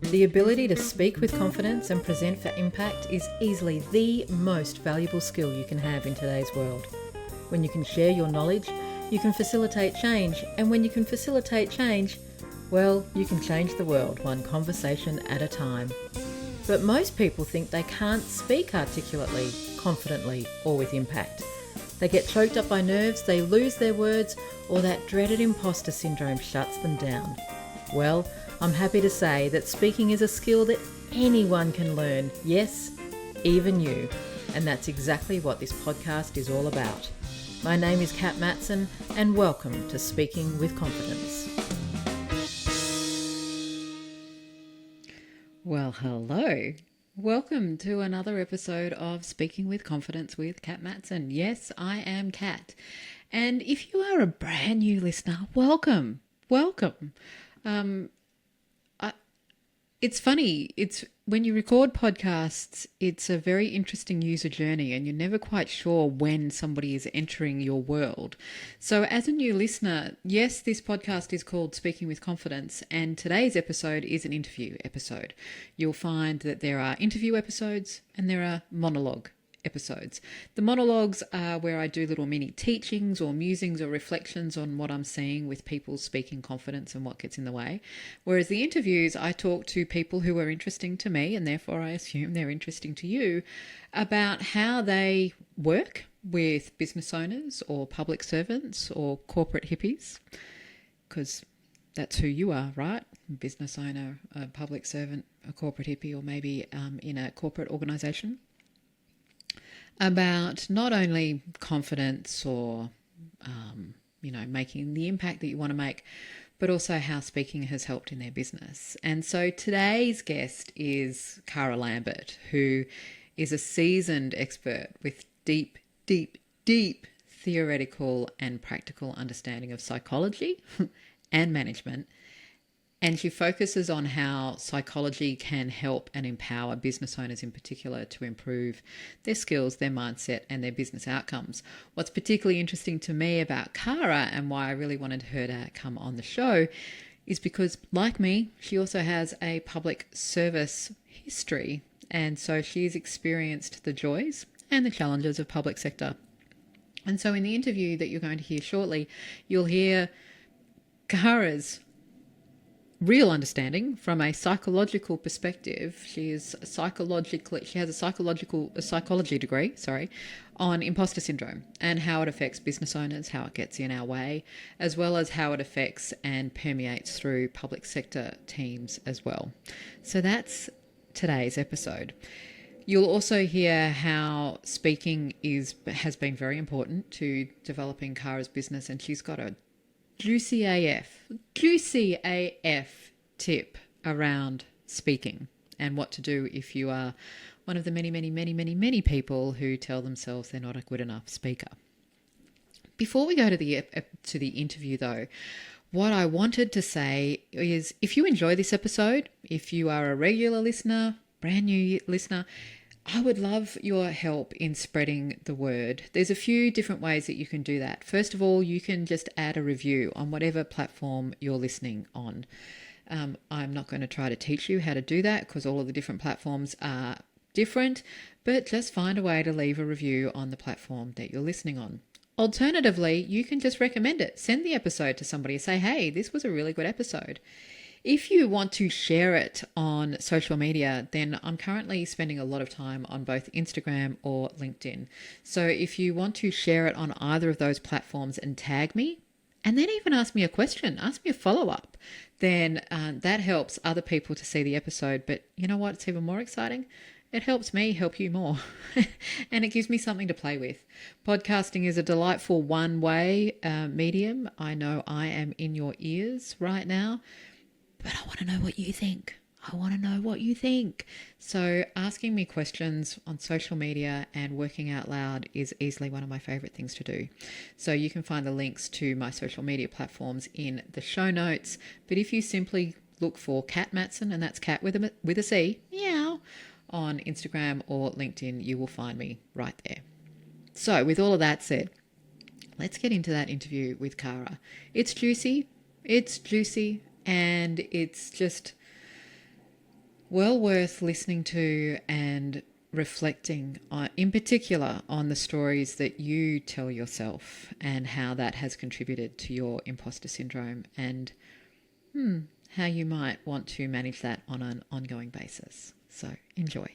The ability to speak with confidence and present for impact is easily the most valuable skill you can have in today's world. When you can share your knowledge, you can facilitate change, and when you can facilitate change, well, you can change the world one conversation at a time. But most people think they can't speak articulately, confidently, or with impact. They get choked up by nerves, they lose their words, or that dreaded imposter syndrome shuts them down. Well, I'm happy to say that speaking is a skill that anyone can learn, yes, even you. And that's exactly what this podcast is all about. My name is Kat Matson, and welcome to Speaking with Confidence. Well, hello. Welcome to another episode of Speaking with Confidence with Kat Matson. Yes, I am Kat. And if you are a brand new listener, welcome. It's funny. It's when you record podcasts, it's a very interesting user journey and you're never quite sure when somebody is entering your world. So as a new listener, yes, this podcast is called Speaking with Confidence, and today's episode is an interview episode. You'll find that there are interview episodes and there are monologue episodes. The monologues are where I do little mini teachings or musings or reflections on what I'm seeing with people speaking confidence and what gets in the way. Whereas the interviews, I talk to people who are interesting to me, and therefore I assume they're interesting to you, about how they work with business owners or public servants or corporate hippies, because that's who you are, right? Business owner, a public servant, a corporate hippie, or maybe in a corporate organisation. About not only confidence or, making the impact that you want to make, but also how speaking has helped in their business. And so today's guest is Kara Lambert, who is a seasoned expert with deep theoretical and practical understanding of psychology and management. And she focuses on how psychology can help and empower business owners in particular to improve their skills, their mindset, and their business outcomes. What's particularly interesting to me about Kara, and why I really wanted her to come on the show, is because, like me, she also has a public service history. And so she's experienced the joys and the challenges of public sector. And so in the interview that you're going to hear shortly, you'll hear Kara's real understanding from a psychological perspective. She has a psychology degree, on imposter syndrome and how it affects business owners, how it gets in our way, as well as how it affects and permeates through public sector teams as well. So that's today's episode. You'll also hear how speaking has been very important to developing Kara's business, and she's got a juicy AF tip around speaking and what to do if you are one of the many people who tell themselves they're not a good enough speaker. Before we go to the interview though, what I wanted to say is, if you enjoy this episode, if you are a regular listener, brand new listener, I would love your help in spreading the word. There's a few different ways that you can do that. First of all, you can just add a review on whatever platform you're listening on. I'm not going to try to teach you how to do that because all of the different platforms are different, but just find a way to leave a review on the platform that you're listening on. Alternatively, you can just recommend it. Send the episode to somebody and say, hey, this was a really good episode. If you want to share it on social media, then I'm currently spending a lot of time on both Instagram or LinkedIn. So if you want to share it on either of those platforms and tag me, and then even ask me a question, ask me a follow-up, then that helps other people to see the episode. But you know what? It's even more exciting. It helps me help you more, and it gives me something to play with. Podcasting is a delightful one-way medium. I know I am in your ears right now, but I want to know what you think. So asking me questions on social media and working out loud is easily one of my favorite things to do. So you can find the links to my social media platforms in the show notes. But if you simply look for Kat Matson, and that's Kat with a C, meow, on Instagram or LinkedIn, you will find me right there. So with all of that said, let's get into that interview with Kara. It's juicy, and it's just Well worth listening to and reflecting on, in particular on the stories that you tell yourself and how that has contributed to your imposter syndrome and how you might want to manage that on an ongoing basis. So enjoy.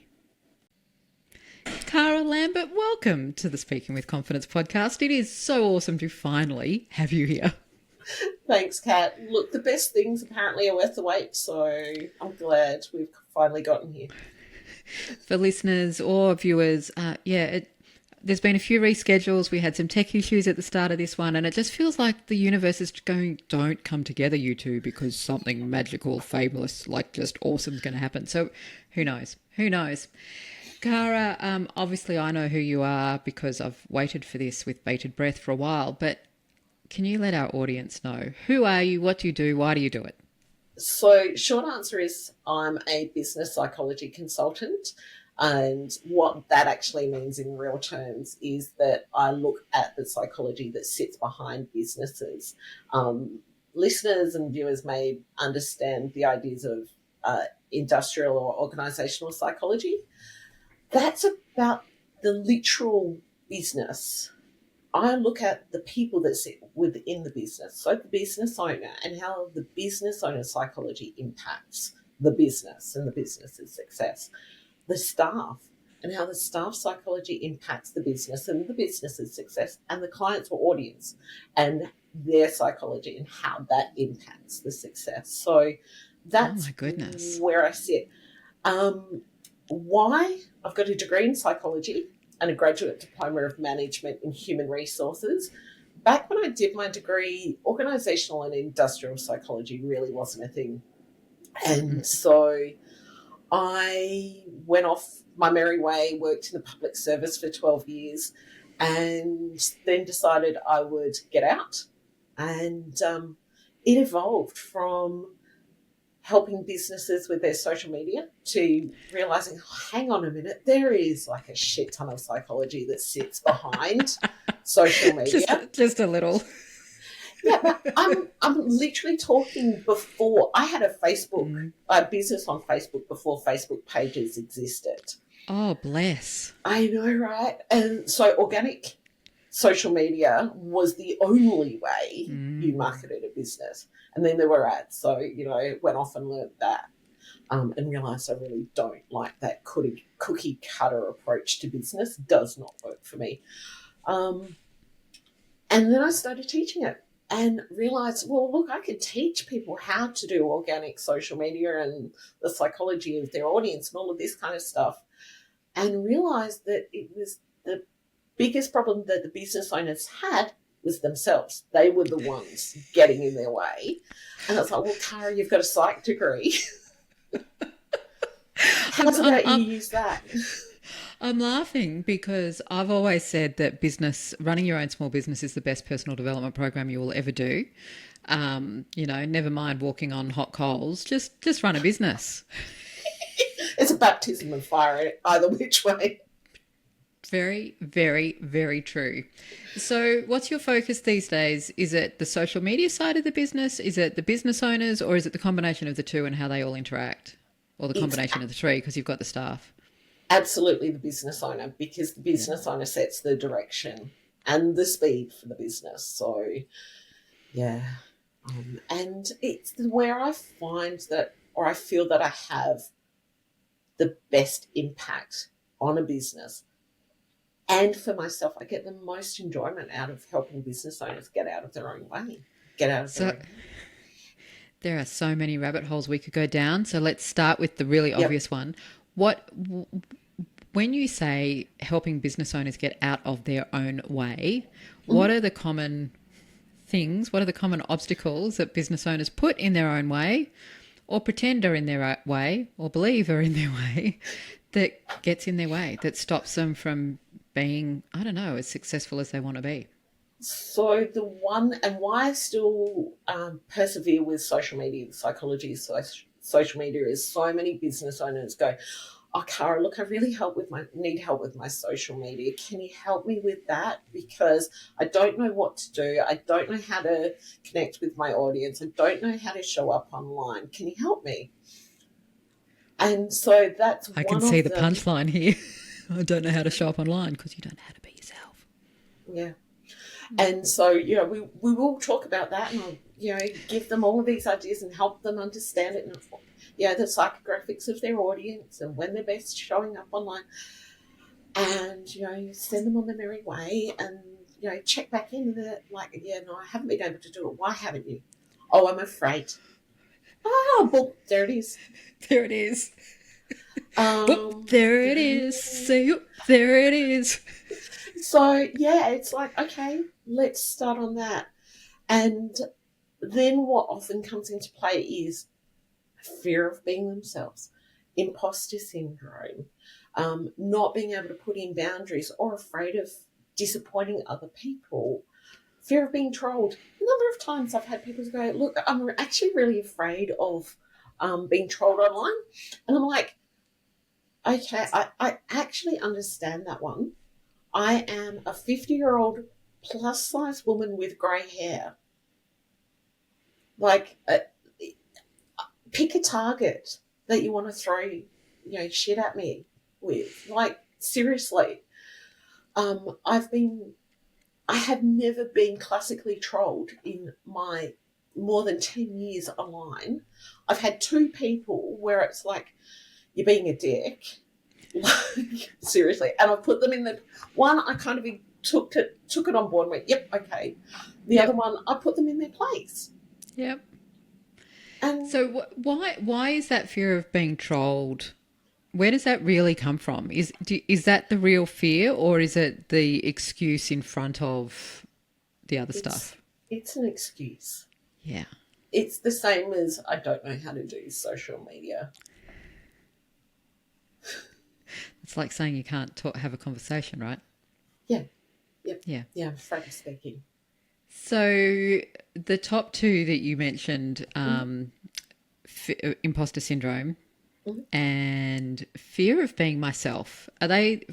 Kara Lambert, welcome to the Speaking with Confidence podcast. It is so awesome to finally have you here. Thanks, Kat. Look, the best things apparently are worth the wait, so I'm glad we've finally gotten here. For listeners or viewers, there's been a few reschedules. We had some tech issues at the start of this one, and it just feels like the universe is going, don't come together, you two, because something magical, fabulous, like just awesome is going to happen. So who knows? Who knows? Kara, obviously I know who you are because I've waited for this with bated breath for a while, but can you let our audience know, who are you, what do you do, why do you do it? So short answer is I'm a business psychology consultant, and what that actually means in real terms is that I look at the psychology that sits behind businesses. Listeners and viewers may understand the ideas of industrial or organizational psychology. That's about the literal business. I look at the people that sit within the business, so the business owner, and how the business owner's psychology impacts the business and the business's success. The staff, and how the staff psychology impacts the business and the business's success, and the client's or audience and their psychology and how that impacts the success. So that's where I sit. Why? I've got a degree in psychology and a graduate diploma of management in human resources. Back when I did my degree, organisational and industrial psychology really wasn't a thing. And so I went off my merry way, worked in the public service for 12 years, and then decided I would get out. And it evolved from helping businesses with their social media to realising, hang on a minute, there is like a shit ton of psychology that sits behind social media. Just a little. Yeah, but I'm literally talking before I had a Facebook business on Facebook before Facebook pages existed. Oh, bless. I know, right? And so organic social media was the only way you marketed a business. And then there were ads. So, went off and learned that and realised I really don't like that cookie cutter approach to business. Does not work for me. And then I started teaching it and realised, well, look, I could teach people how to do organic social media and the psychology of their audience and all of this kind of stuff, and realised that it was the biggest problem that the business owners had was themselves. They were the ones getting in their way. And I was like, well, Kara, you've got a psych degree. How's about you use that? I'm laughing because I've always said that running your own small business is the best personal development program you will ever do. Never mind walking on hot coals, just run a business. It's a baptism of fire either which way. Very, very, very true. So what's your focus these days? Is it the social media side of the business? Is it the business owners, or is it the combination of the two and how they all interact? Or the combination of the three because you've got the staff? Absolutely the business owner, because the business owner sets the direction and the speed for the business. So, yeah. And it's where I find that, or I feel that I have the best impact on a business. And for myself, I get the most enjoyment out of helping business owners get out of their own way. There are so many rabbit holes we could go down. So let's start with the really obvious one. When you say helping business owners get out of their own way, what are the common things, what are the common obstacles that business owners put in their own way or pretend are in their way or believe are in their way that gets in their way, that stops them from being, I don't know, as successful as they want to be? So the one, and why I still persevere with social media, the psychology of social media, is so many business owners go, oh, Kara, look, I really need help with my social media. Can you help me with that? Because I don't know what to do. I don't know how to connect with my audience. I don't know how to show up online. Can you help me? And so that's I one can see of the them. punchline here. I don't know how to show up online because you don't know how to be yourself. Yeah. And so, we will talk about that, and I'll, give them all of these ideas and help them understand it, and, the psychographics of their audience and when they're best showing up online, and, send them on their merry way, and, check back in with it, like, no, I haven't been able to do it. Why haven't you? Oh, I'm afraid. Oh, well, there it is. There it is. Um, there it is. See, there it is. So, it's like, okay, let's start on that. And then what often comes into play is fear of being themselves, imposter syndrome, not being able to put in boundaries, or afraid of disappointing other people, fear of being trolled. A number of times I've had people go, look, I'm actually really afraid of being trolled online. And I'm like, okay, I actually understand that one. I am a 50-year-old plus size woman with grey hair. Like, pick a target that you want to throw, shit at me with. Like, seriously. I have never been classically trolled in my more than 10 years online. I've had 2 people where it's like, you're being a dick. Like, seriously. And I put them in the one, I kind of took it on board and went, yep, okay. The other one, I put them in their place. Yep. And so why is that fear of being trolled? Where does that really come from? Is that the real fear, or is it the excuse in front of the other stuff? It's an excuse. Yeah. It's the same as I don't know how to do social media. It's like saying you can't have a conversation, right? Yeah. Yep. Yeah. Yeah, I'm afraid of speaking. So the top 2 that you mentioned, imposter syndrome and fear of being myself, are they,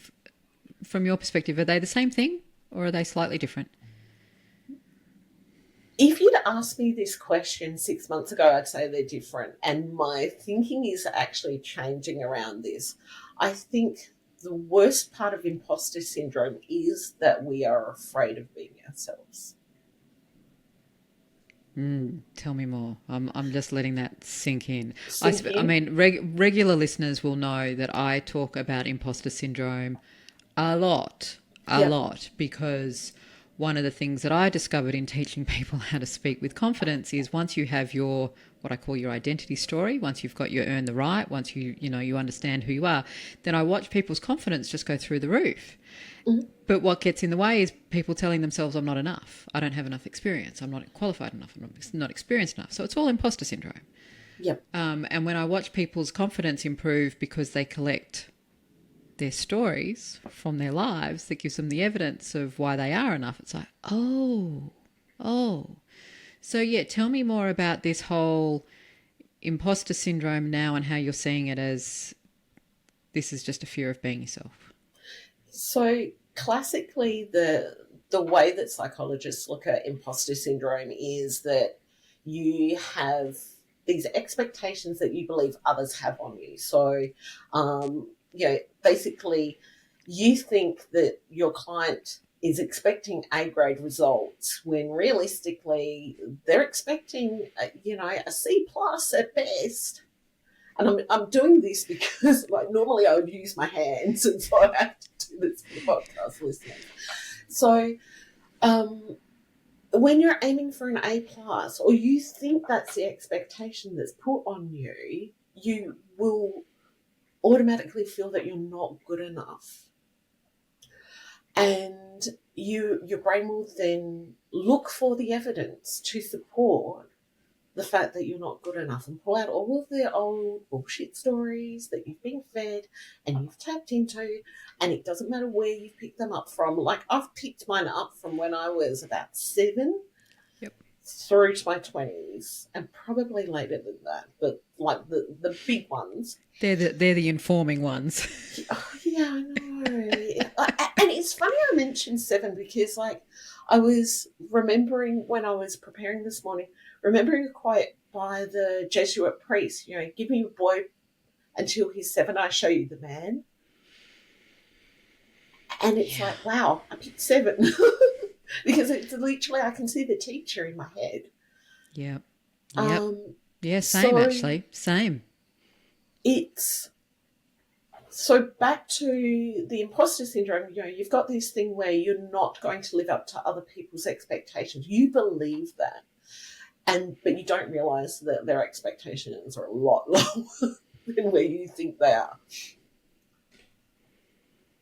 from your perspective, are they the same thing, or are they slightly different? If you'd asked me this question 6 months ago, I'd say they're different. And my thinking is actually changing around this. I think the worst part of imposter syndrome is that we are afraid of being ourselves. Tell me more. I'm just letting that sink in. Sink in? I mean, regular listeners will know that I talk about imposter syndrome a lot, because one of the things that I discovered in teaching people how to speak with confidence is once you have your, what I call your identity story, once you've got your earn the right, once you understand who you are, then I watch people's confidence just go through the roof. Mm-hmm. But what gets in the way is people telling themselves, I'm not enough. I don't have enough experience. I'm not qualified enough. I'm not experienced enough. So it's all imposter syndrome. Yep. And when I watch people's confidence improve because they collect their stories from their lives that gives them the evidence of why they are enough, it's like, oh. So, yeah, tell me more about this whole imposter syndrome now and how you're seeing it as this is just a fear of being yourself. So classically, the way that psychologists look at imposter syndrome is that you have these expectations that you believe others have on you. So, basically, you think that your client is expecting A-grade results when realistically they're expecting, a C plus at best. And I'm doing this because, like, normally I would use my hands, and so I have to do this for the podcast listeners. So, when you're aiming for an A plus, or you think that's the expectation that's put on you, you will automatically feel that you're not good enough, and your brain will then look for the evidence to support the fact that you're not good enough, and pull out all of the old bullshit stories that you've been fed and you've tapped into, and it doesn't matter where you've picked them up from. Like, I've picked mine up from when I was about 7 through to my 20s, and probably later than that, but like the big ones. They're the informing ones. Yeah, I know. And it's funny I mentioned 7 because, like, I was remembering when I was preparing this morning, remembering a quote by the Jesuit priest, give me a boy until he's 7, I show you the man. And it's Yeah. like, wow, I picked 7. Because it's literally, I can see the teacher in my head. Yep. Yeah, same So actually. Same. it's, so back to the imposter syndrome, you've got this thing where you're not going to live up to other people's expectations. You believe that. But you don't realise that their expectations are a lot lower than where you think they are.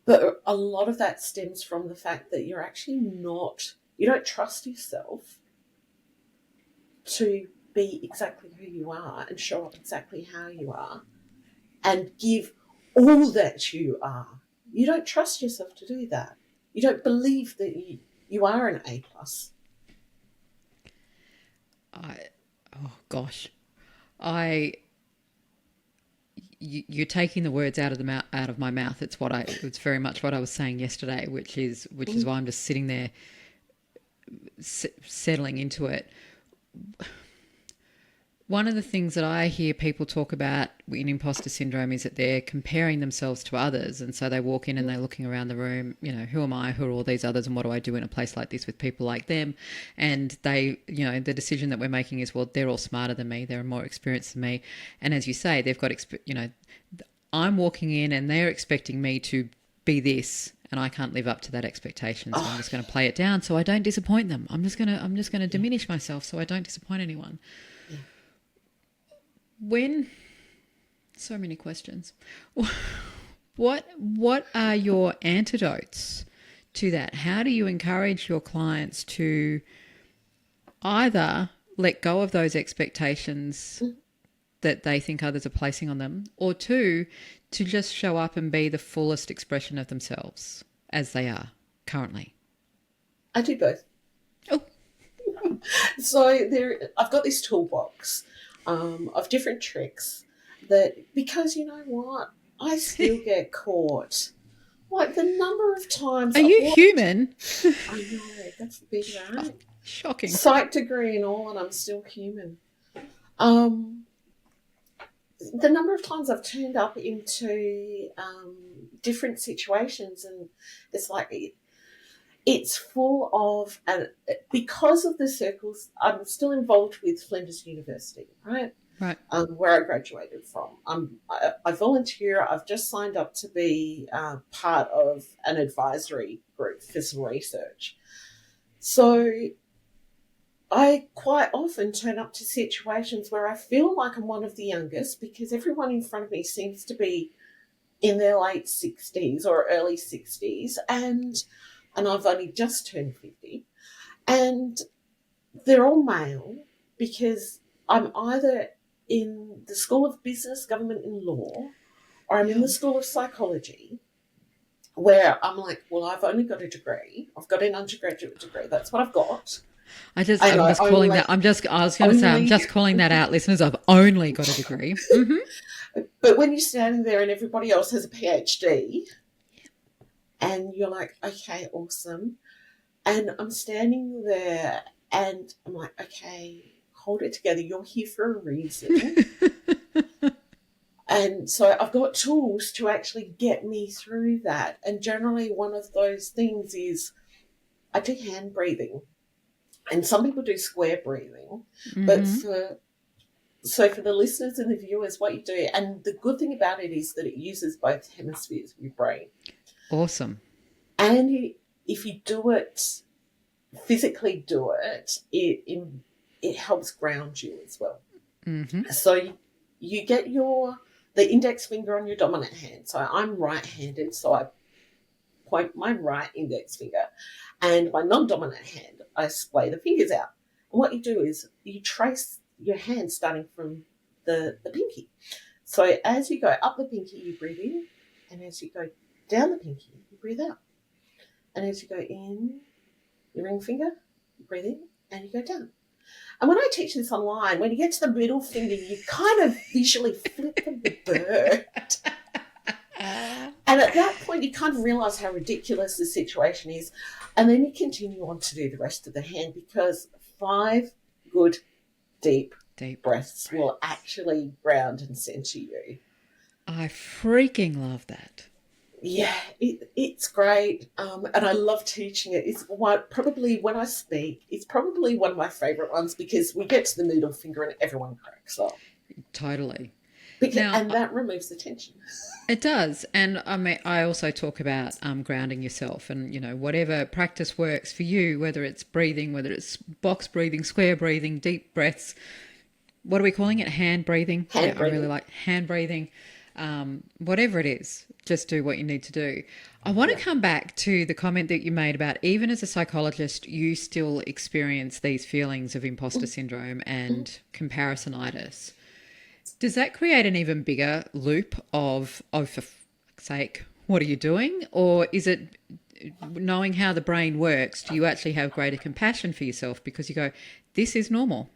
But a lot of that stems from the fact that you're actually you don't trust yourself to be exactly who you are and show up exactly how you are and give all that you are. You don't trust yourself to do that. You don't believe that you are an A+. Oh gosh, you're taking the words out of my mouth. It's very much what I was saying yesterday, which is why I'm just sitting there settling into it. One of the things that I hear people talk about in imposter syndrome is that they're comparing themselves to others. And so they walk in and they're looking around the room, who am I? Who are all these others? And what do I do in a place like this with people like them? And they, the decision that we're making is, well, they're all smarter than me. They're more experienced than me. And as you say, they've got, I'm walking in and they're expecting me to be this, and I can't live up to that expectation. So I'm just going to play it down so I don't disappoint them. I'm just going to diminish myself so I don't disappoint anyone. So many questions. What are your antidotes to that? How do you encourage your clients to either let go of those expectations that they think others are placing on them, or two, to just show up and be the fullest expression of themselves as they are currently? I do both. Oh. So I've got this toolbox of different tricks that, because you know what, I still get caught. Like the number of times. Are you human? I know, that's the big right. Shocking. Psych degree and all, and I'm still human. The number of times I've turned up into different situations, and it's like it's full of, and because of the circles, I'm still involved with Flinders University, right? Right. Where I graduated from. I volunteer. I've just signed up to be part of an advisory group for some research. So I quite often turn up to situations where I feel like I'm one of the youngest, because everyone in front of me seems to be in their late 60s or early 60s, and I've only just turned 50, and they're all male, because I'm either in the School of Business, Government and Law, or I'm in the School of Psychology, where I'm like, well, I've only got a degree. I've got an undergraduate degree. That's what I've got. I'm just calling that out, listeners. I've only got a degree. Mm-hmm. But when you're standing there and everybody else has a PhD, and you're like, okay, awesome. And I'm standing there and I'm like, okay, hold it together. You're here for a reason. And so I've got tools to actually get me through that. And generally one of those things is I do hand breathing. And some people do square breathing. Mm-hmm. But for the listeners and the viewers, what you do, and the good thing about it is that it uses both hemispheres of your brain. Awesome. And if you physically do it, it helps ground you as well. Mm-hmm. So you get the index finger on your dominant hand. So I'm right-handed, so I point my right index finger, and my non-dominant hand, I splay the fingers out. And what you do is you trace your hand starting from the pinky. So as you go up the pinky, you breathe in, and as you go down the pinky, you breathe out. And as you go in, your ring finger, you breathe in, and you go down. And when I teach this online, when you get to the middle finger, you kind of visually flip the bird. And at that point, you kind of realise how ridiculous the situation is. And then you continue on to do the rest of the hand, because 5 good deep breaths will actually ground and centre you. I freaking love that. Yeah, it's great, and I love teaching it. It's probably when I speak, it's probably one of my favourite ones because we get to the middle finger and everyone cracks up. Totally. And that removes the tension. It does. And I mean, I also talk about grounding yourself and, whatever practice works for you, whether it's breathing, whether it's box breathing, square breathing, deep breaths. What are we calling it? Hand breathing? Hand breathing. I really like hand breathing. Whatever it is, just do what you need to do. I want to come back to the comment that you made about even as a psychologist, you still experience these feelings of imposter syndrome and comparisonitis. Does that create an even bigger loop of, oh, for fuck's sake, what are you doing? Or is it knowing how the brain works, do you actually have greater compassion for yourself because you go, this is normal?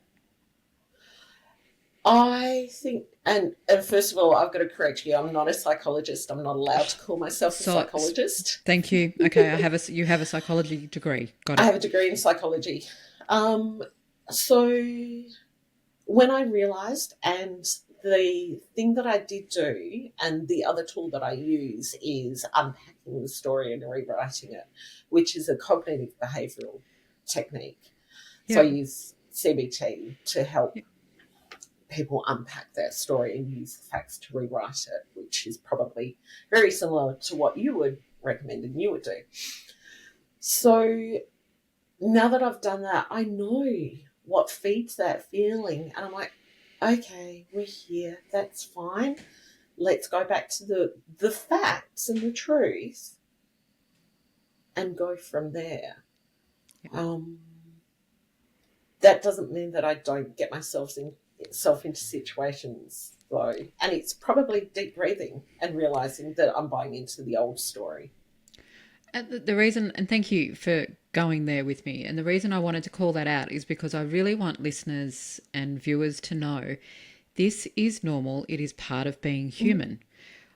I think, and first of all, I've got to correct you. I'm not a psychologist. I'm not allowed to call myself a psychologist. Thank you. Okay, you have a psychology degree. Got it. I have a degree in psychology. So when I realised, and the thing that I did do, and the other tool that I use is unpacking the story and rewriting it, which is a cognitive behavioural technique. Yep. So I use CBT to help people unpack their story and use the facts to rewrite it, which is probably very similar to what you would recommend and you would do. So now that I've done that, I know what feeds that feeling. And I'm like, okay, we're here. That's fine. Let's go back to the facts and the truth and go from there. Yeah. That doesn't mean that I don't get myself into situations though, and it's probably deep breathing and realizing that I'm buying into the old story. The reason, and thank you for going there with me, and the reason I wanted to call that out is because I really want listeners and viewers to know this is normal. It is part of being human.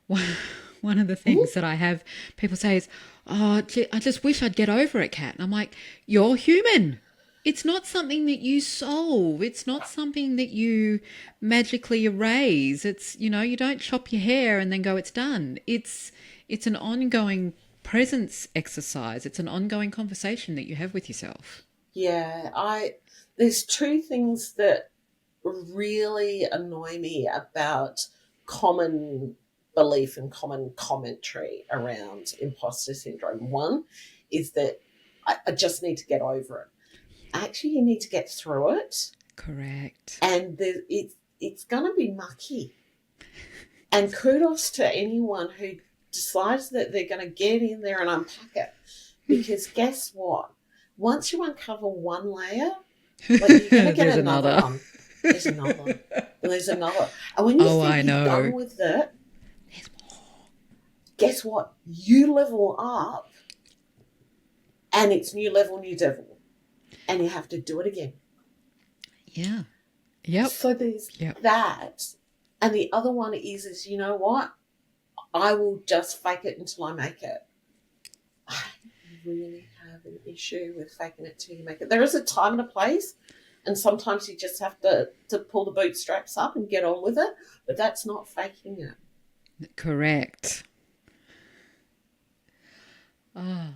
One of the things that I have people say is, oh, I just wish I'd get over it, Kat. And I'm like, you're human. It's not something that you solve. It's not something that you magically erase. It's, you don't chop your hair and then go, it's done. It's an ongoing presence exercise. It's an ongoing conversation that you have with yourself. Yeah, there's two things that really annoy me about common belief and common commentary around imposter syndrome. One is that I just need to get over it. Actually, you need to get through it. Correct. And it's going to be mucky. And kudos to anyone who decides that they're going to get in there and unpack it. Because guess what? Once you uncover one layer, you're going to get another one. There's another one. And there's another. And when you think you're done with it, there's more. Guess what? You level up, and it's new level, new devil. And you have to do it again. Yeah. Yep. So there's that. And the other one is, you know what? I will just fake it until I make it. I really have an issue with faking it till you make it. There is a time and a place, and sometimes you just have to pull the bootstraps up and get on with it, but that's not faking it. Correct. Oh.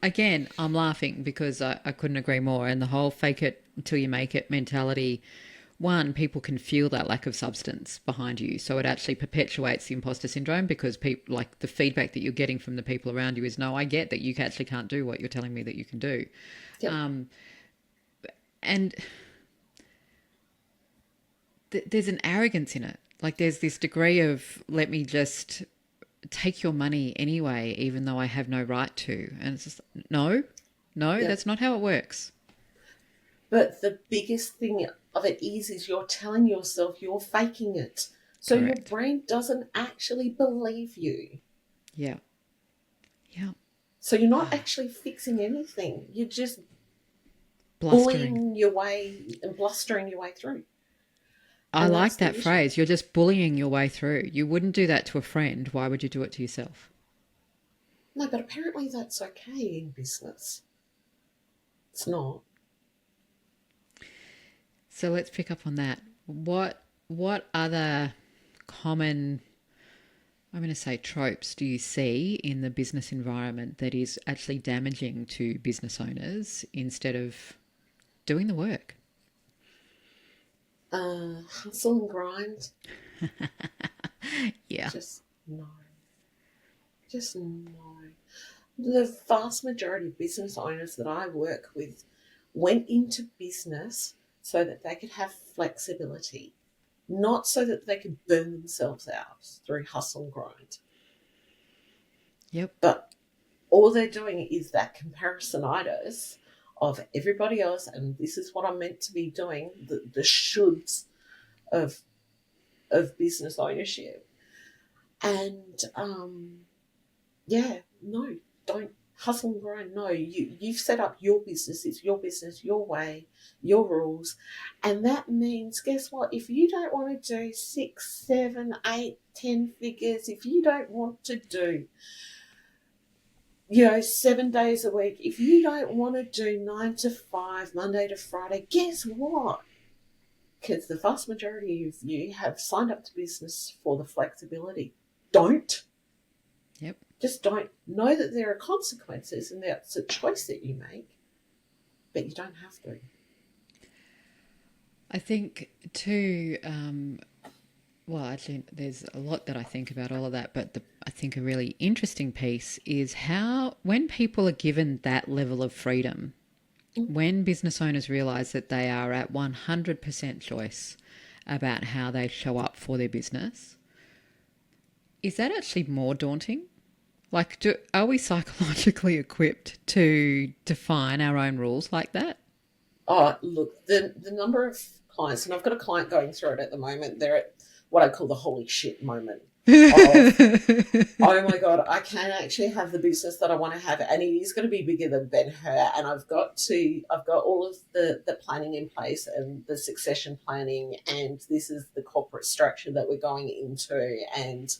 Again, I'm laughing because I couldn't agree more. And the whole fake it until you make it mentality, one, people can feel that lack of substance behind you. So it actually perpetuates the imposter syndrome because people, like the feedback that you're getting from the people around you is, no, I get that you actually can't do what you're telling me that you can do. Yep. And there's an arrogance in it. Like there's this degree of, let me just take your money anyway, even though I have no right to. And it's just, no, that's not how it works. But the biggest thing of it is you're telling yourself you're faking it. So Correct. Your brain doesn't actually believe you. Yeah. Yeah. So you're not actually fixing anything. You're just bullying your way and blustering your way through. I like that phrase. You're just bullying your way through. You wouldn't do that to a friend. Why would you do it to yourself? No, but apparently that's okay in business. It's not. So let's pick up on that. What what other common, I'm going to say, tropes do you see in the business environment that is actually damaging to business owners instead of doing the work? Hustle and grind. Yeah. Just no. Just no. The vast majority of business owners that I work with went into business so that they could have flexibility, not so that they could burn themselves out through hustle and grind. Yep. But all they're doing is that comparisonitis of everybody else, and this is what I'm meant to be doing, the shoulds of business ownership. And yeah, no, don't hustle and grind. No, you've set up your business. It's your business, your way, your rules. And that means, guess what? If you don't want to do 6, 7, 8, 10 figures, if you don't want to do 7 days a week, if you don't want to do 9 to 5, Monday to Friday, guess what? Because the vast majority of you have signed up to business for the flexibility. Don't. Yep. Just don't. Know that there are consequences and that's a choice that you make, but you don't have to. I think too, well, actually, there's a lot that I think about all of that, but I think a really interesting piece is how, when people are given that level of freedom, when business owners realise that they are at 100% choice about how they show up for their business, is that actually more daunting? Like, are we psychologically equipped to define our own rules like that? Oh, look, the number of clients, and I've got a client going through it at the moment, they're at what I call the holy shit moment. Oh my God, I can actually have the business that I want to have, and it is going to be bigger than Ben Hur. And I've got all of the planning in place and the succession planning, and this is the corporate structure that we're going into, and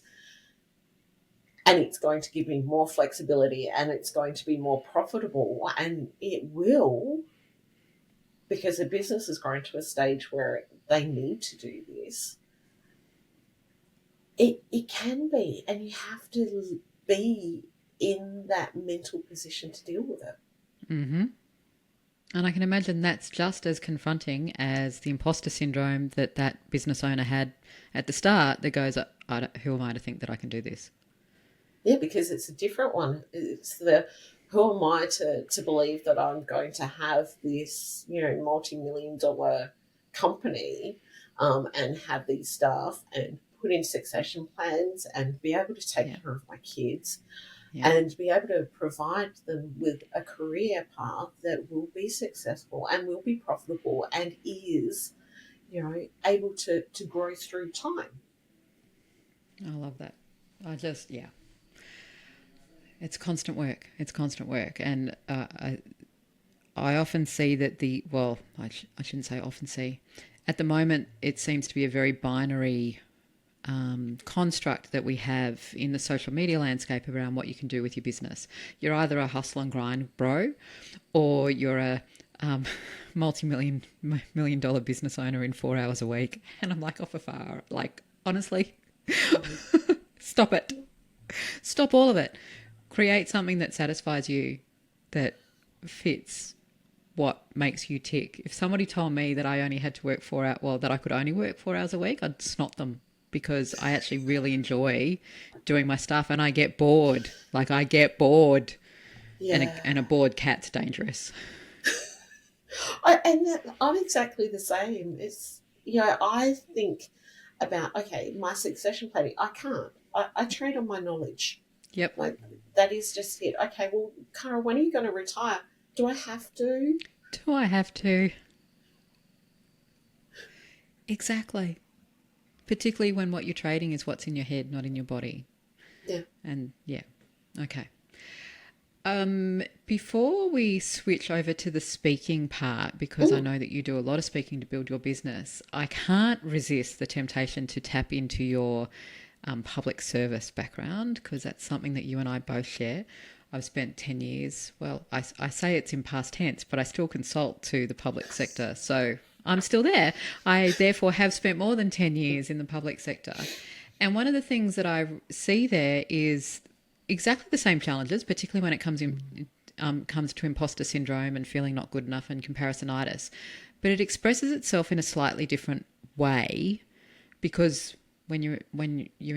it's going to give me more flexibility, and it's going to be more profitable, and it will, because the business is growing to a stage where they need to do this. It can be, and you have to be in that mental position to deal with it. Mm-hmm. And I can imagine that's just as confronting as the imposter syndrome that business owner had at the start that goes, who am I to think that I can do this? Yeah, because it's a different one. It's the, who am I to believe that I'm going to have this, multi-million-dollar company and have these staff and put in succession plans and be able to take care of my kids and be able to provide them with a career path that will be successful and will be profitable and is, able to grow through time. I love that. It's constant work. It's constant work. And I often see that I shouldn't say often see. At the moment, it seems to be a very binary construct that we have in the social media landscape around what you can do with your business. You're either a hustle and grind bro, or you're a multi-million dollar business owner in 4 hours a week. And I'm like, off afar, like, honestly, stop it. Stop all of it. Create something that satisfies you, that fits what makes you tick. If somebody told me that I only had to work that I could only work 4 hours a week, I'd snot them, because I actually really enjoy doing my stuff and I get bored. Like, I get bored. Yeah. And a bored cat's dangerous. I'm exactly the same. It's, I think about, okay, my succession planning, I can't. I trade on my knowledge. Yep. Like, that is just it. Okay, well, Kara, when are you going to retire? Do I have to? Do I have to? Exactly. Particularly when what you're trading is what's in your head, not in your body. Yeah. And yeah. Okay. Before we switch over to the speaking part, because I know that you do a lot of speaking to build your business, I can't resist the temptation to tap into your public service background, because that's something that you and I both share. I've spent 10 years, well, I say it's in past tense, but I still consult to the public sector. So I'm still there. I therefore have spent more than 10 years in the public sector. And one of the things that I see there is exactly the same challenges, particularly when it comes to imposter syndrome and feeling not good enough and comparisonitis. But it expresses itself in a slightly different way, because when you're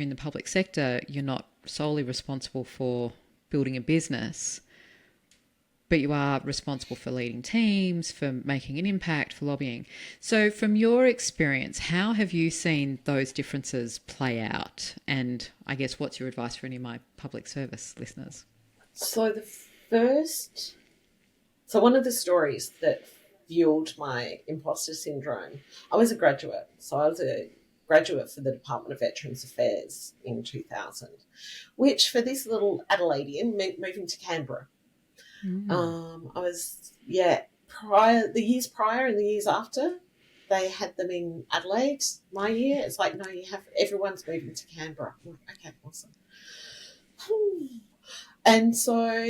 in the public sector, you're not solely responsible for building a business, but you are responsible for leading teams, for making an impact, for lobbying. So from your experience, how have you seen those differences play out? And I guess what's your advice for any of my public service listeners? So one of the stories that fueled my imposter syndrome, I was a graduate. So I was a graduate for the Department of Veterans Affairs in 2000, which for this little Adelaidean meant moving to Canberra. I was, the years prior and the years after, they had them in Adelaide. My year, it's like, no, everyone's moving to Canberra. I'm like, okay, awesome. And so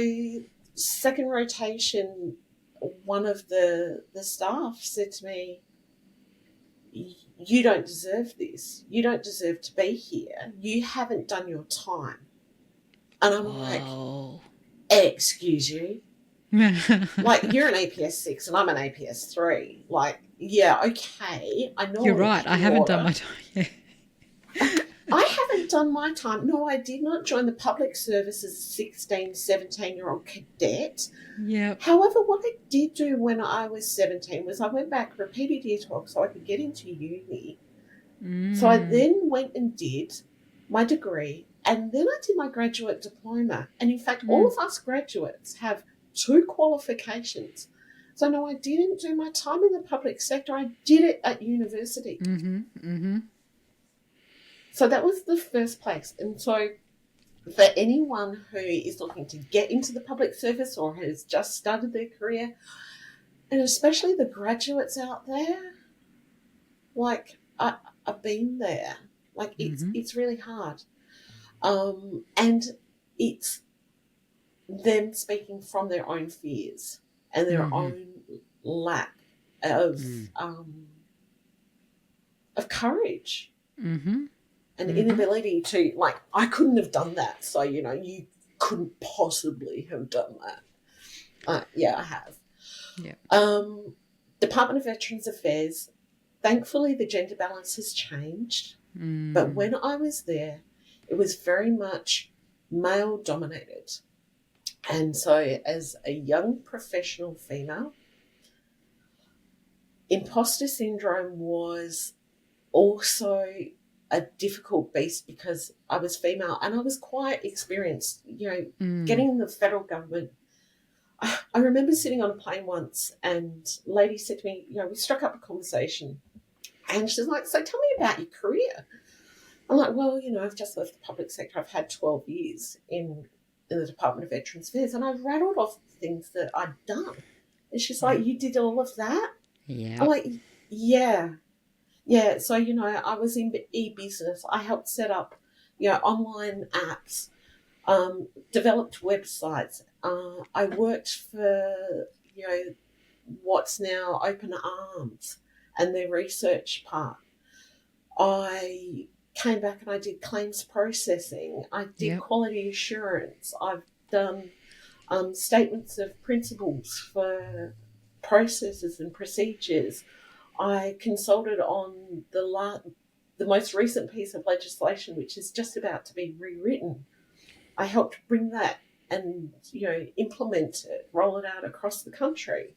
second rotation, one of the staff said to me, you don't deserve this. You don't deserve to be here. You haven't done your time. And I'm like, excuse you. Like, you're an APS 6 and I'm an APS 3. Like, yeah, okay. I know. You're right. I haven't done my time yet. I haven't done my time. No, I did not join the public service as a 16, 17-year-old cadet. Yeah. However, what I did do when I was 17 was I went back, repeated year 12 so I could get into uni. So I then went and did my degree, and then I did my graduate diploma. And in fact, all of us graduates have 2 qualifications. So no, I didn't do my time in the public sector. I did it at university. So that was the first place. And so for anyone who is looking to get into the public service or has just started their career, and especially the graduates out there, like, I've been there. Like, it's really hard. And it's them speaking from their own fears and their own lack of courage. And inability to, like, I couldn't have done that. So, you couldn't possibly have done that. Yeah, I have. Yeah. Department of Veterans Affairs, thankfully the gender balance has changed. But when I was there, it was very much male dominated. And so as a young professional female, imposter syndrome was also a difficult beast because I was female and I was quite experienced, getting in the federal government. I remember sitting on a plane once and a lady said to me, we struck up a conversation and she's like, so tell me about your career. I'm like, well, I've just left the public sector. I've had 12 years in the Department of Veterans Affairs, and I rattled off things that I'd done. And she's like, you did all of that? Yeah. I'm like, yeah. Yeah, so, I was in e-business. I helped set up, online apps, developed websites. I worked for, what's now Open Arms and their research part. I came back and I did claims processing. I did quality assurance. I've done statements of principles for processes and procedures. I consulted on the most recent piece of legislation, which is just about to be rewritten. I helped bring that and, implement it, roll it out across the country.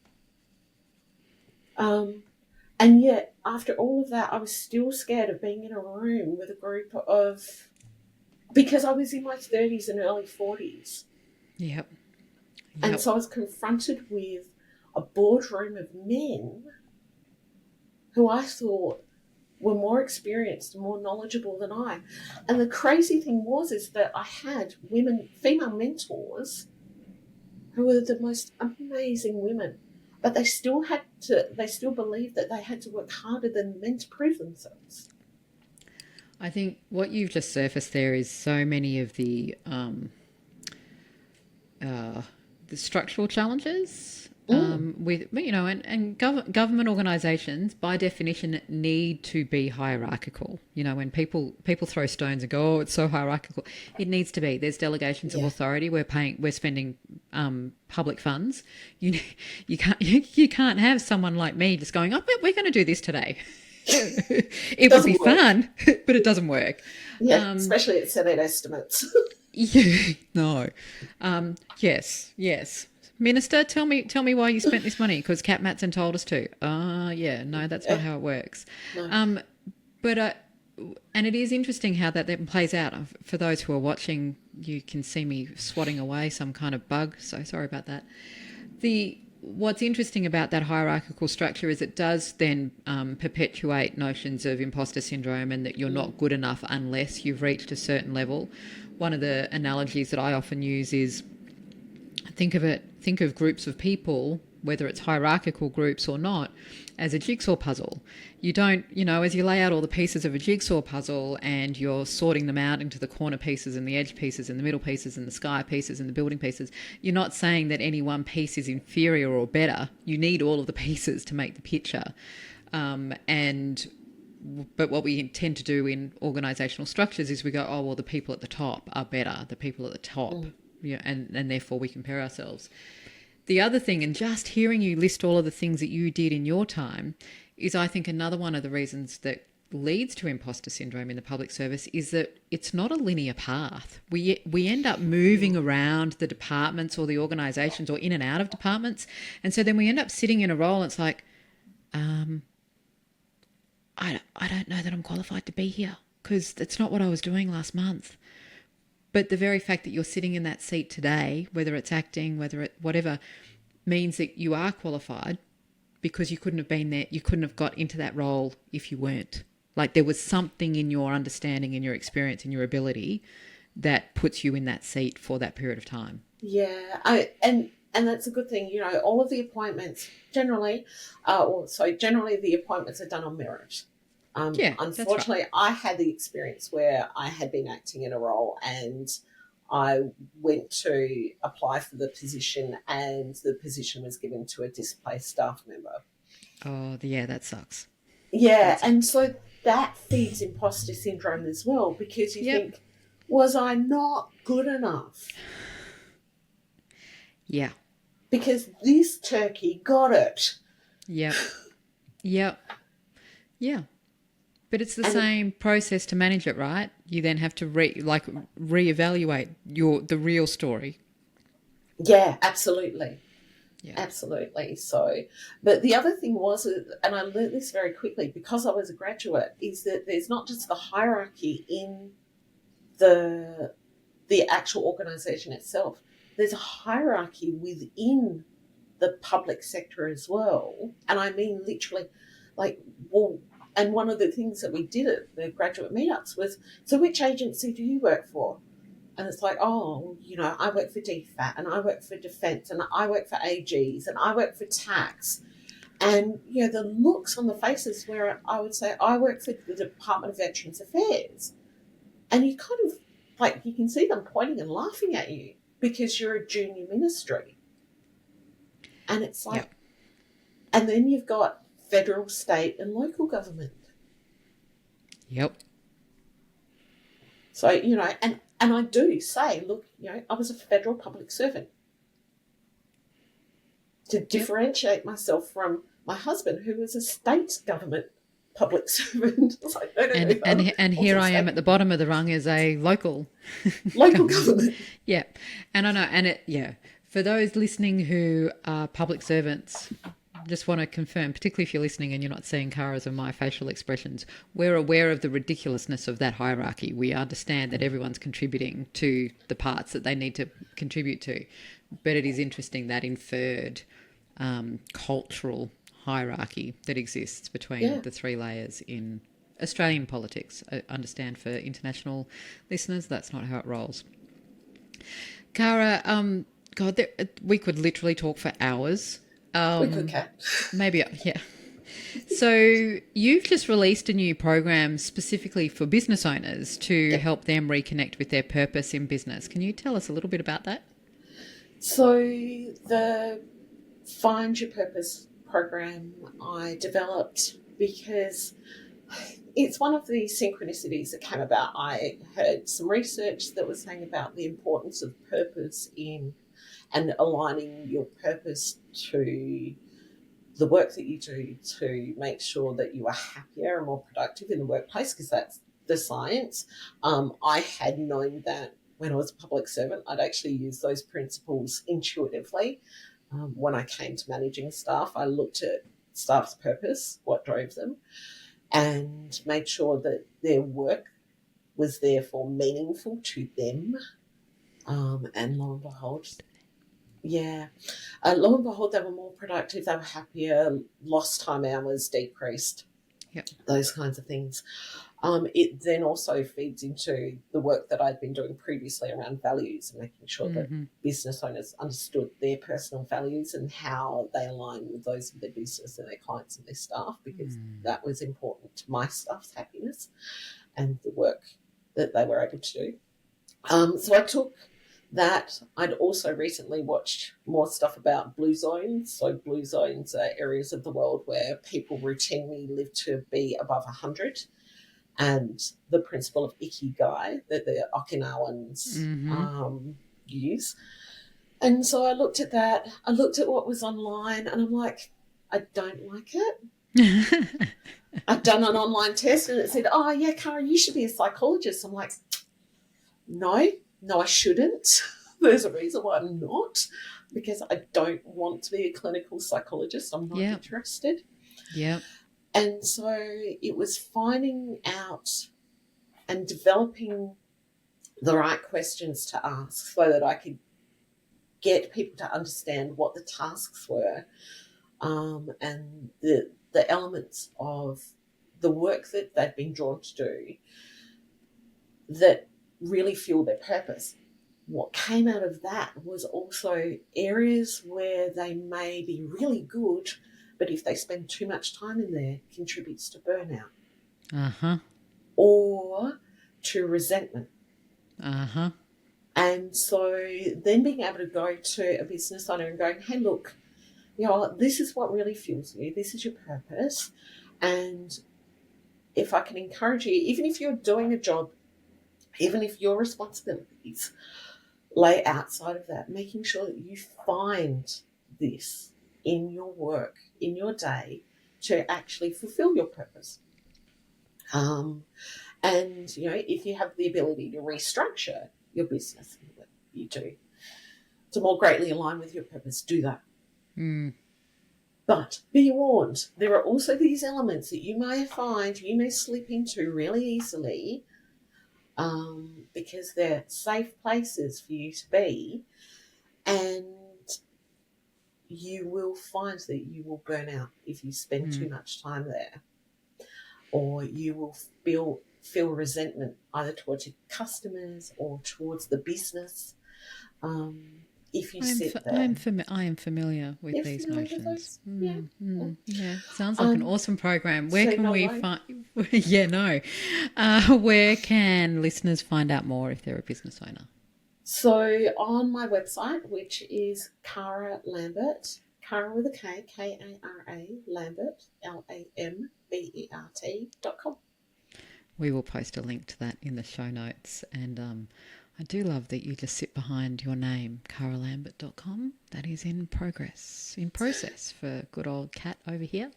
And yet, after all of that, I was still scared of being in a room with a group of, because I was in my 30s and early 40s. Yep. And so I was confronted with a boardroom of men who I thought were more experienced and more knowledgeable than I. And the crazy thing is that I had female mentors who were the most amazing women, but they still believed that they had to work harder than men to prove themselves. I think what you've just surfaced there is so many of the structural challenges with, you know, and government organisations by definition need to be hierarchical. You know, when people throw stones and go, oh, it's so hierarchical, it needs to be. There's delegations of authority. We're spending public funds. You can't have someone like me just going, oh, we're going to do this today. It would be fun, but it doesn't work. Yeah, especially at Senate estimates. Yeah, no. Yes. Minister, tell me why you spent this money, because Cat Matson told us to. Yeah, no, that's not how it works. No. And it is interesting how that then plays out. For those who are watching, you can see me swatting away some kind of bug, so sorry about that. What's interesting about that hierarchical structure is it does then perpetuate notions of imposter syndrome and that you're not good enough unless you've reached a certain level. One of the analogies that I often use is think of groups of people, whether it's hierarchical groups or not, as a jigsaw puzzle. You don't, as you lay out all the pieces of a jigsaw puzzle and you're sorting them out into the corner pieces and the edge pieces and the middle pieces and the sky pieces and the building pieces, you're not saying that any one piece is inferior or better. You need all of the pieces to make the picture. But what we tend to do in organisational structures is we go, oh, well, the people at the top are better, the people at the top, and therefore we compare ourselves. The other thing, and just hearing you list all of the things that you did in your time, is I think another one of the reasons that leads to imposter syndrome in the public service is that it's not a linear path. We end up moving around the departments or the organisations or in and out of departments, and so then we end up sitting in a role and it's like, I don't know that I'm qualified to be here because that's not what I was doing last month. But the very fact that you're sitting in that seat today, whether it's acting, whatever, means that you are qualified because you couldn't have been there. You couldn't have got into that role if you weren't. Like there was something in your understanding, in your experience, in your ability that puts you in that seat for that period of time. Yeah, and that's a good thing. All of the appointments generally the appointments are done on merit. Unfortunately, right. I had the experience where I had been acting in a role and I went to apply for the position and the position was given to a displaced staff member. Oh, yeah, that sucks. Yeah, and so that feeds imposter syndrome as well because you think, was I not good enough? Yeah. Because this turkey got it. Yep. Yeah. But it's the same process to manage it, right? You then have to reevaluate the real story. Yeah, absolutely. Yeah. Absolutely. So, but the other thing was, and I learned this very quickly because I was a graduate, is that there's not just the hierarchy in the actual organisation itself. There's a hierarchy within the public sector as well. And I mean literally and one of the things that we did at the graduate meetups was, so which agency do you work for? And it's like, oh, I work for DFAT and I work for Defence and I work for AGs and I work for tax. And, the looks on the faces where I would say, I work for the Department of Veterans Affairs. And you kind of, you can see them pointing and laughing at you because you're a junior ministry. And it's like, and then you've got federal, state and local government. Yep. So, and I do say, look, I was a federal public servant to differentiate myself from my husband, who was a state government public servant. I was like, no. And here I am at the bottom of the rung as a local government. Yeah. And I know, for those listening who are public servants, just want to confirm, particularly if you're listening and you're not seeing Kara's and my facial expressions, we're aware of the ridiculousnly of that hierarchy. We understand that everyone's contributing to the parts that they need to contribute to. But it is interesting that inferred cultural hierarchy that exists between the three layers in Australian politics. I understand for international listeners, that's not how it rolls. Kara, we could literally talk for hours. We could, Kat. Maybe, yeah. So you've just released a new program specifically for business owners to help them reconnect with their purpose in business. Can you tell us a little bit about that? So the Find Your Purpose program I developed because it's one of the synchronicities that came about. I heard some research that was saying about the importance of purpose in and aligning your purpose to the work that you do to make sure that you are happier and more productive in the workplace, because that's the science. I had known that when I was a public servant. I'd actually used those principles intuitively. When I came to managing staff, I looked at staff's purpose, what drove them, and made sure that their work was therefore meaningful to them. And lo and behold, lo and behold, they were more productive, they were happier, lost time hours decreased, those kinds of things. It then also feeds into the work that I'd been doing previously around values and making sure that business owners understood their personal values and how they align with those of their business and their clients and their staff, because that was important to my staff's happiness and the work that they were able to do. So I took that. I'd also recently watched more stuff about blue zones. So blue zones are areas of the world where people routinely live to be above 100. And the principle of ikigai that the Okinawans use. And so I looked at that. I looked at what was online and I'm like, I don't like it. I've done an online test and it said, oh, yeah, Kara, you should be a psychologist. I'm like, no, I shouldn't. There's a reason why I'm not, because I don't want to be a clinical psychologist. I'm not interested. Yeah. And so it was finding out and developing the right questions to ask so that I could get people to understand what the tasks were, and the elements of the work that they've been drawn to do that really fuel their purpose. What came out of that was also areas where they may be really good, but if they spend too much time in there, contributes to burnout. Or to resentment. And so then being able to go to a business owner and going, hey, look, this is what really fuels you. This is your purpose. And if I can encourage you, even if you're doing a job, even if your responsibilities lay outside of that, making sure that you find this in your work, in your day, to actually fulfill your purpose. And, if you have the ability to restructure your business, what you do, to more greatly align with your purpose, do that. But be warned, there are also these elements that you may slip into really easily, because they're safe places for you to be, and you will find that you will burn out if you spend too much time there, or you will feel resentment either towards your customers or towards the business. If you sit there, I am familiar with these notions. Sounds like an awesome program. Where can we find? Where can listeners find out more if they're a business owner? So on my website, which is Kara Lambert, Kara with a K, Kara Lambert, LAMBERT.com. We will post a link to that in the show notes, and I do love that you just sit behind your name, karalambert.com. That is in process for good old Kat over here.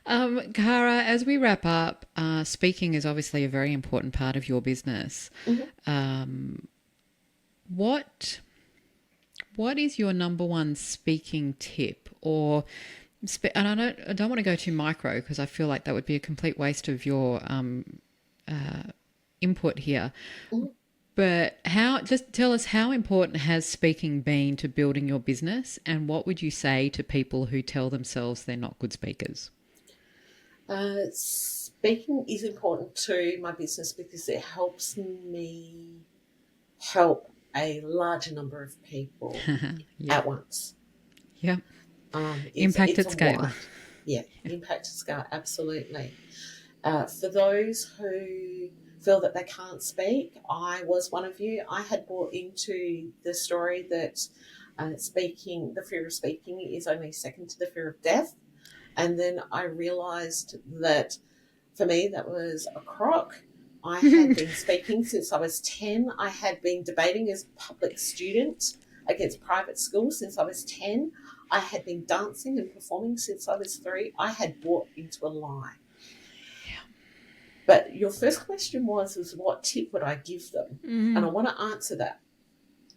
Kara, as we wrap up, speaking is obviously a very important part of your business. What is your number one speaking tip, and I don't want to go too micro because I feel like that would be a complete waste of your input here. But just tell us, how important has speaking been to building your business, and what would you say to people who tell themselves they're not good speakers? Speaking is important to my business because it helps me help a larger number of people at once. Yeah. Impact at scale. Impact at scale, absolutely. For those who feel that they can't speak, I was one of you. I had bought into the story that The fear of speaking is only second to the fear of death. And then I realised that for me, that was a crock. I had been speaking since I was 10. I had been debating as a public student against private schools since I was 10. I had been dancing and performing since I was 3. I had bought into a lie. Yeah. But your first question was what tip would I give them? Mm-hmm. And I want to answer that.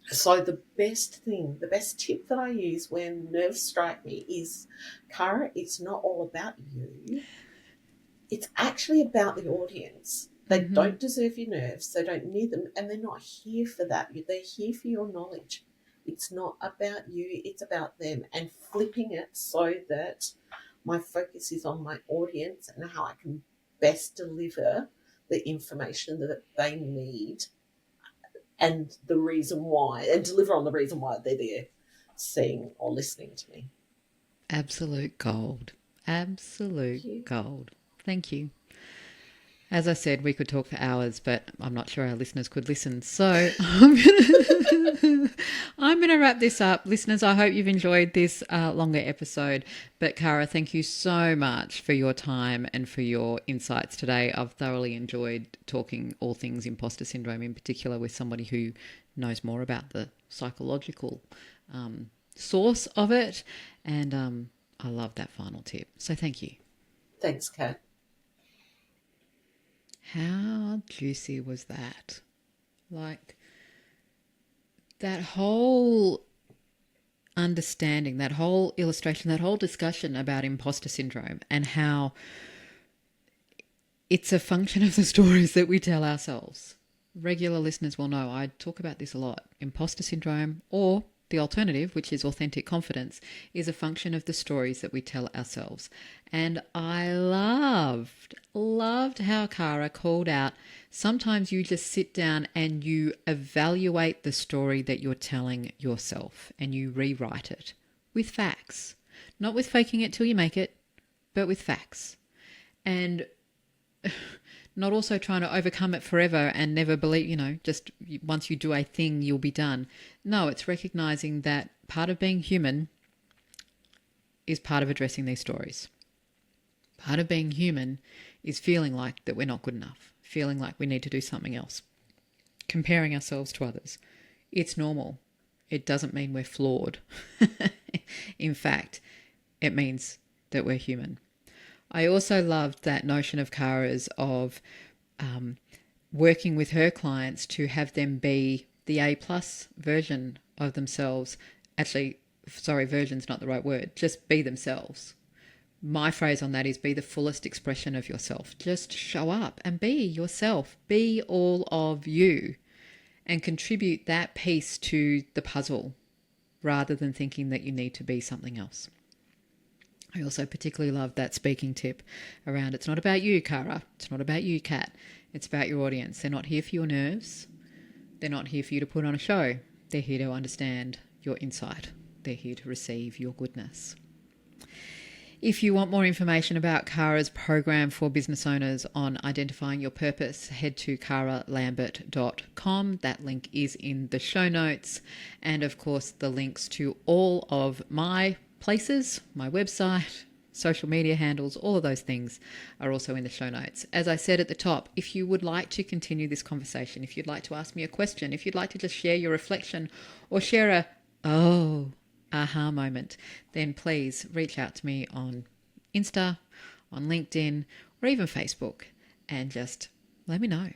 So the best tip that I use when nerves strike me is, Kara, it's not all about you. It's actually about the audience. They don't deserve your nerves. They don't need them. And they're not here for that. They're here for your knowledge. It's not about you. It's about them. And flipping it so that my focus is on my audience and how I can best deliver the information that they need and the reason why, and deliver on the reason why they're there seeing or listening to me. Absolute gold. Absolute gold. Thank you. As I said, we could talk for hours, but I'm not sure our listeners could listen. So I'm going to wrap this up. Listeners, I hope you've enjoyed this longer episode. But Kara, thank you so much for your time and for your insights today. I've thoroughly enjoyed talking all things imposter syndrome, in particular with somebody who knows more about the psychological source of it. And I love that final tip. So thank you. Thanks, Kat. How juicy was that? Like, that whole understanding, that whole illustration, that whole discussion about imposter syndrome and how it's a function of the stories that we tell ourselves. Regular listeners will know I talk about this a lot. Imposter syndrome, or the alternative, which is authentic confidence, is a function of the stories that we tell ourselves. And I loved how Kara called out, sometimes you just sit down and you evaluate the story that you're telling yourself and you rewrite it with facts. Not with faking it till you make it, but with facts. And not also trying to overcome it forever and never believe, just once you do a thing, you'll be done. No, it's recognizing that part of being human is part of addressing these stories. Part of being human is feeling like that we're not good enough, feeling like we need to do something else, comparing ourselves to others. It's normal. It doesn't mean we're flawed. In fact, it means that we're human. I also loved that notion of Kara's of working with her clients to have them be the A+ version of themselves. Actually, sorry, version's not the right word. Just be themselves. My phrase on that is be the fullest expression of yourself. Just show up and be yourself. Be all of you and contribute that piece to the puzzle rather than thinking that you need to be something else. I also particularly love that speaking tip around it's not about you, Kara. It's not about you, Kat. It's about your audience. They're not here for your nerves. They're not here for you to put on a show. They're here to understand your insight. They're here to receive your goodness. If you want more information about Kara's program for business owners on identifying your purpose, head to karalambert.com. That link is in the show notes. And of course, the links to all of my places, my website, social media handles, all of those things are also in the show notes. As I said at the top, if you would like to continue this conversation, if you'd like to ask me a question, if you'd like to just share your reflection or share aha moment, then please reach out to me on Insta, on LinkedIn, or even Facebook, and just let me know.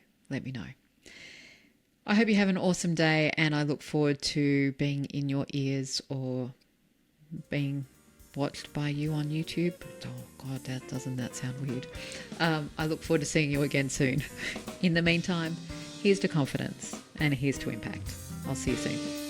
I hope you have an awesome day, and I look forward to being in your ears or being watched by you on YouTube. Oh God, doesn't that sound weird? I look forward to seeing you again soon. In the meantime, here's to confidence and here's to impact. I'll see you soon.